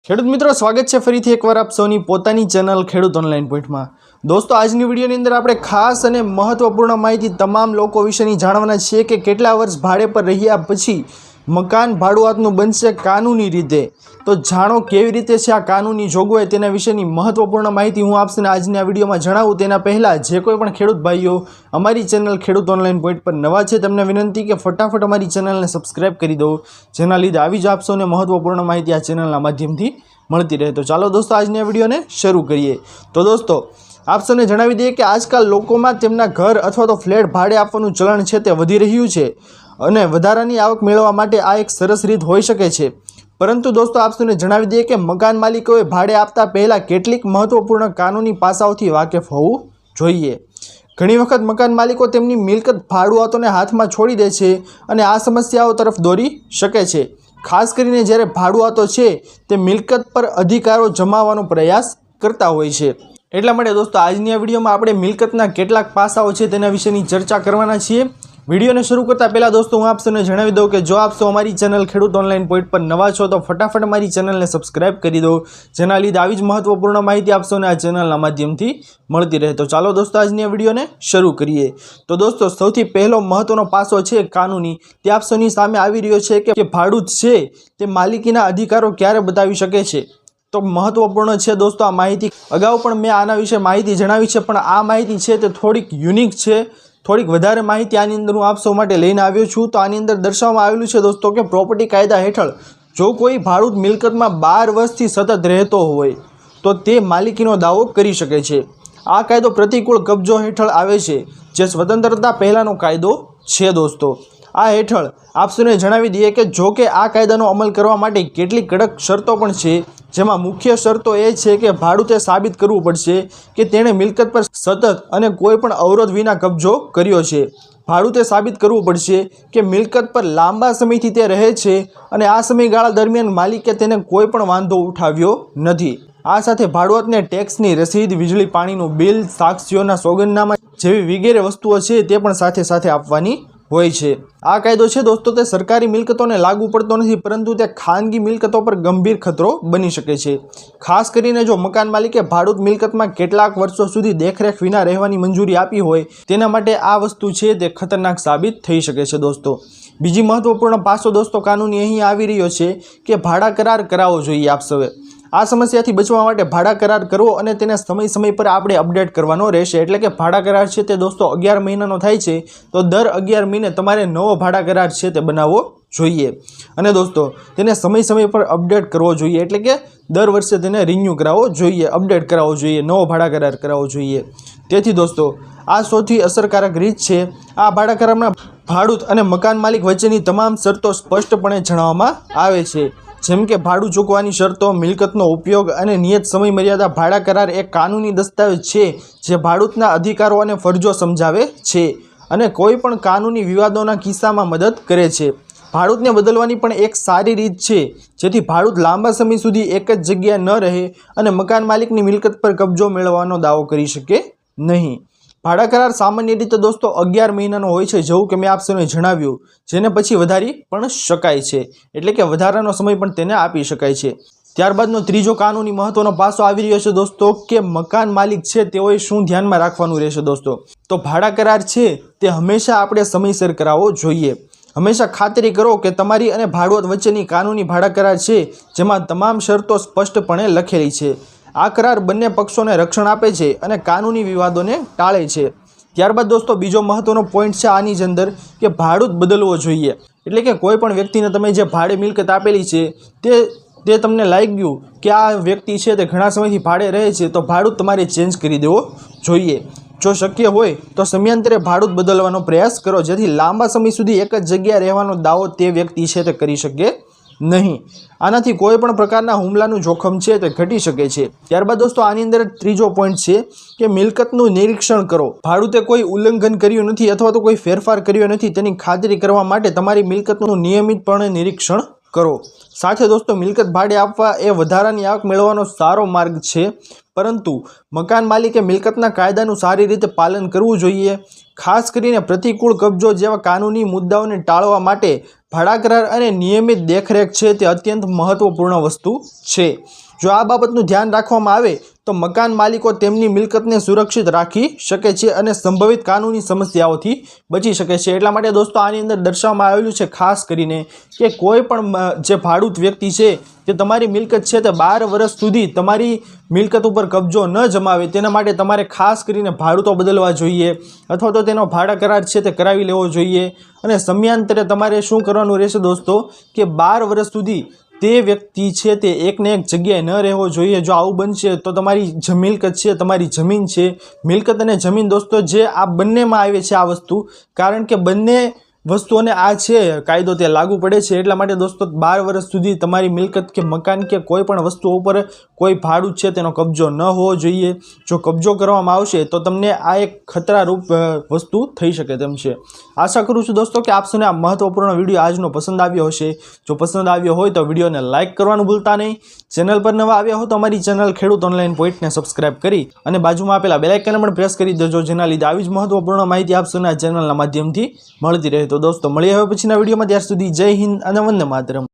ખેડૂત મિત્રો સ્વાગત છે ફરીથી એકવાર આપ સૌની પોતાની ચેનલ ખેડૂત ઓનલાઈન પોઈન્ટમાં। દોસ્તો આજની વિડીયોની અંદર આપણે ખાસ અને મહત્વપૂર્ણ માહિતી તમામ લોકો વિશેની જાણવાના છીએ કે કેટલા વર્ષ ભાડે પર રહ્યા પછી મકાન ભાડુઆતનું બનશે કાનૂની રીતે। તો જાણો કેવી રીતે છે આ કાનૂની જોગવાઈ તેના વિશેની મહત્વપૂર્ણ માહિતી હું આપને આજની આ વિડીયોમાં જણાવું તેના પહેલાં જે કોઈ પણ ખેડૂત ભાઈઓ અમારી ચેનલ ખેડૂત ઓનલાઈન પોઈન્ટ પર નવા છે તેમને વિનંતી કે ફટાફટ અમારી ચેનલને સબસ્ક્રાઈબ કરી દો, જેના લીધે આવી જ આપ સૌને મહત્વપૂર્ણ માહિતી આ ચેનલના માધ્યમથી મળતી રહે। તો ચાલો દોસ્તો આજની આ વિડીયોને શરૂ કરીએ। તો દોસ્તો આપ સૌને જણાવી દઈએ કે આજકાલ લોકોમાં તેમના ઘર અથવા તો ફ્લેટ ભાડે આપવાનું ચલણ છે તે વધી રહ્યું છે અને વધારાની આવક મેળવવા માટે આ એક સરસ રીત હોઈ શકે છે। પરંતુ દોસ્તો આપ સૌને જણાવી દઈએ કે મકાન માલિકોએ ભાડે આપતા પહેલાં કેટલીક મહત્વપૂર્ણ કાનૂની પાસાઓથી વાકેફ હોવું જોઈએ। ઘણી વખત મકાન માલિકો તેમની મિલકત ભાડુઆતોને હાથમાં છોડી દે છે અને આ સમસ્યાઓ તરફ દોરી શકે છે, ખાસ કરીને જ્યારે ભાડુઆતો છે તે મિલકત પર અધિકારો જમાવવાનો પ્રયાસ કરતા હોય છે। એટલા માટે દોસ્તો આજની આ વિડીયોમાં આપણે મિલકતના કેટલાક પાસાઓ છે તેના વિશેની ચર્ચા કરવાના છીએ। વિડીયોને શરૂ કરતાં પહેલાં દોસ્તો હું આપ સૌને જણાવી દઉં કે જો આપ સૌ અમારી ચેનલ ખેડૂત ઓનલાઈન પોઈન્ટ પર નવા છો તો ફટાફટ અમારી ચેનલને સબસ્ક્રાઈબ કરી દો, જેના લીધે આવી જ મહત્વપૂર્ણ માહિતી આપ સૌને આ ચેનલના માધ્યમથી મળતી રહે। તો ચાલો દોસ્તો આજની આ વિડીયોને શરૂ કરીએ। તો દોસ્તો સૌથી પહેલો મહત્વનો પાસો છે કાનૂની, તે આપ સૌની સામે આવી રહ્યો છે કે ભાડૂત છે તે માલિકીના અધિકારો ક્યારે બતાવી શકે છે। તો મહત્વપૂર્ણ છે દોસ્તો આ માહિતી। અગાઉ પણ મેં આના વિશે માહિતી જણાવી છે, પણ આ માહિતી છે તે થોડીક યુનિક છે, થોડીક વધારે માહિતી આની અંદર હું આપ સૌ માટે લઈને આવ્યો છું। તો આની અંદર દર્શાવવામાં આવેલું છે દોસ્તો કે પ્રોપર્ટી કાયદા હેઠળ જો કોઈ ભાડૂત મિલકતમાં 12 વર્ષથી સતત રહેતો હોય તો તે માલિકીનો દાવો કરી શકે છે। આ કાયદો પ્રતિકૂળ કબજો હેઠળ આવે છે, જે સ્વતંત્રતા પહેલાંનો કાયદો છે દોસ્તો। આ હેઠળ આપ સૌને જણાવી દઈએ કે જો કે આ કાયદાનો અમલ કરવા માટે કેટલીક કડક શરતો પણ છે, જેમાં મુખ્ય શરતો એ છે કે ભાડૂતે સાબિત કરવું પડશે કે તેણે મિલકત પર સતત અને કોઈ પણ અવરોધ વિના કબજો કર્યો છે। ભાડૂતે સાબિત કરવું પડશે કે મિલકત પર લાંબા સમયથી તે રહે છે અને આ સમયગાળા દરમિયાન માલિકે તેને કોઈ પણ વાંધો ઉઠાવ્યો નથી। આ સાથે ભાડુઆતને ટેક્સની રસીદ, વીજળી પાણીનું બિલ, સાક્ષીઓના સોગંદનામા જેવી વગેરે વસ્તુઓ છે તે પણ સાથે સાથે આપવાની હોય છે। આ કાયદો છે દોસ્તો તે સરકારી મિલકતોને લાગુ પડતો નથી, પરંતુ તે ખાનગી મિલકતો પર ગંભીર ખતરો બની શકે છે। ખાસ કરીને જો મકાન માલિકે ભાડૂત મિલકતમાં કેટલાક વર્ષો સુધી દેખરેખ વિના રહેવાની મંજૂરી આપી હોય તેના માટે આ વસ્તુ છે તે ખતરનાક સાબિત થઈ શકે છે દોસ્તો। બીજી મહત્વપૂર્ણ પાસો દોસ્તો કાનૂની અહીં આવી રહ્યો છે કે ભાડા કરાર કરાવવો જોઈએ આપ સૌએ। આ સમસ્યાથી બચવા માટે ભાડા કરાર કરવો અને તેને સમય પર આપણે અપડેટ કરવાનો રહેશે। એટલે કે ભાડા કરાર છે તે દોસ્તો 11 મહિનાનો થાય છે, તો દર 11 મહિને તમારે નવો ભાડા કરાર છે તે બનાવવો જોઈએ અને દોસ્તો તેને સમય પર અપડેટ કરવો જોઈએ। એટલે કે દર વર્ષે તેને રિન્યૂ કરાવવો જોઈએ, અપડેટ કરાવવો જોઈએ, નવો ભાડા કરાર કરાવવો જોઈએ। તેથી દોસ્તો આ સૌથી અસરકારક રીત છે। આ ભાડા કરારમાં ભાડૂત અને મકાન માલિક વચ્ચેની તમામ શરતો સ્પષ્ટપણે જણાવવામાં આવે છે, જેમ કે ભાડું ચૂકવવાની શરતો, મિલકતનો ઉપયોગ અને નિયત સમય મર્યાદા। ભાડા કરાર એક કાનૂની દસ્તાવેજ છે જે ભાડૂતના અધિકારો અને ફરજો સમજાવે છે અને કોઈ પણ કાનૂની વિવાદોના કિસ્સામાં મદદ કરે છે। ભાડૂતને બદલવાની પણ એક સારી રીત છે, જેથી ભાડૂત લાંબા સમય સુધી એક જ જગ્યાએ ન રહે અને મકાન માલિકની મિલકત પર કબજો મેળવવાનો દાવો કરી શકે નહીં। ભાડા કરાર સામાન્ય રીતે દોસ્તો 11 મહિનાનો હોય છે, જેવું કે મેં આપ સૌને જણાવ્યું, જેને પછી વધારી પણ શકાય છે, એટલે કે વધારાનો સમય પણ તેને આપી શકાય છે। ત્યારબાદનો ત્રીજો કાનૂની મહત્વનો પાસો આવી રહ્યો છે દોસ્તો કે મકાન માલિક છે તેઓએ શું ધ્યાનમાં રાખવાનું રહેશે દોસ્તો। તો ભાડા કરાર છે તે હંમેશા આપણે સમયસર કરાવવો જોઈએ। હંમેશા ખાતરી કરો કે તમારી અને ભાડુઆત વચ્ચેની કાનૂની ભાડા કરાર છે જેમાં તમામ શરતો સ્પષ્ટપણે લખેલી છે। આ કરાર બંને પક્ષોને રક્ષણ આપે છે અને કાનૂની વિવાદોને ટાળે છે। ત્યારબાદ દોસ્તો બીજો મહત્વનો પોઈન્ટ છે આની જ અંદર કે ભાડૂત બદલવો જોઈએ। એટલે કે કોઈ પણ વ્યક્તિને તમે જે ભાડે મિલકત આપેલી છે તે તમને લાગ્યું કે આ વ્યક્તિ છે તે ઘણા સમયથી ભાડે રહે છે, તો ભાડૂત તમારે ચેન્જ કરી દેવો જોઈએ। જો શક્ય હોય તો સમયાંતરે ભાડૂત બદલવાનો પ્રયાસ કરો, જેથી લાંબા સમય સુધી એક જ જગ્યાએ રહેવાનો દાવો તે વ્યક્તિ છે તે કરી શકે નહીં। આનાથી કોઈ પણ પ્રકારના હુમલાનું જોખમ છે તે ઘટી શકે છે। ત્યારબાદ દોસ્તો આની અંદર ત્રીજો પોઈન્ટ છે કે મિલકતનું નિરીક્ષણ કરો। ભાડૂતે કોઈ ઉલ્લંઘન કર્યું નથી અથવા તો કોઈ ફેરફાર કર્યો નથી તેની ખાતરી કરવા માટે તમારી મિલકતનું નિયમિતપણે નિરીક્ષણ કરો। સાથે દોસ્તો મિલકત ભાડે આપવા એ વધારાની આવક મેળવવાનો સારો માર્ગ છે, પરંતુ મકાન માલિકે મિલકતના કાયદાનું સારી રીતે પાલન કરવું જોઈએ। ખાસ કરીને પ્રતિકૂળ કબજો જેવા કાનૂની મુદ્દાઓને ટાળવા માટે ભાડા કરાર અને નિયમિત દેખરેખ છે તે અત્યંત મહત્વપૂર્ણ વસ્તુ છે. જો આ બાબતનું ધ્યાન રાખવામાં આવે તો મકાન માલિકો તેમની મિલકતને સુરક્ષિત રાખી શકે છે અને સંભવિત કાનૂની સમસ્યાઓથી બચી શકે છે. એટલા માટે દોસ્તો આની અંદર દર્શાવવામાં આવેલું છે ખાસ કરીને કે કોઈ પણ જે ભાડૂત વ્યક્તિ છે તે તમારી મિલકત છે તે 12 વર્ષ સુધી તમારી મિલકત ઉપર કબજો ન જમાવે તેના માટે તમારે ખાસ કરીને ભાડૂતો બદલવા જોઈએ અથવા તો તેનો ભાડા કરાર છે તે કરાવી લેવો જોઈએ. અને સમયાંતરે તમારે શું કરવાનું રહેશે દોસ્તો કે 12 વર્ષ સુધી તે વ્યક્તિ છે તે એકને એક જગ્યાએ ન રહેવો જોઈએ. જો આવું બનશે તો તમારી મિલકત છે, તમારી જમીન છે, મિલકત અને જમીન દોસ્તો જે આ બંનેમાં આવે છે આ વસ્તુ, કારણ કે બંને વસ્તુઓને આ છે કાયદો તે લાગુ પડે છે. એટલા માટે દોસ્તો 12 વર્ષ સુધી તમારી મિલકત કે મકાન કે કોઈ પણ વસ્તુ ઉપર કોઈ ભાડું છે તેનો કબજો ન હોવો જોઈએ. જો કબજો કરવામાં આવશે તો તમને આ એક ખતરારૂપ વસ્તુ થઈ શકે તેમ છે. આશા કરું છું દોસ્તો કે આપ સૌને આ મહત્વપૂર્ણ વિડીયો આજનો પસંદ આવ્યો હશે. જો પસંદ આવ્યો હોય તો વિડીયોને લાઇક કરવાનું ભૂલતા નહીં. ચેનલ પર નવા આવ્યા હો તો અમારી ચેનલ ખેડૂત ઓનલાઈન પોઈન્ટને સબસ્ક્રાઇબ કરી અને બાજુમાં આપેલા બેલ આઇકન પણ પ્રેસ કરી દેજો, જેના લીધે આવી જ મહત્વપૂર્ણ માહિતી આપ સૌને આ ચેનલના માધ્યમથી મળતી રહે. તો દોસ્તો મળીએ હવે પછીના વિડીયોમાં. ત્યાર સુધી જય હિન્દ અને વંદે માતરમ.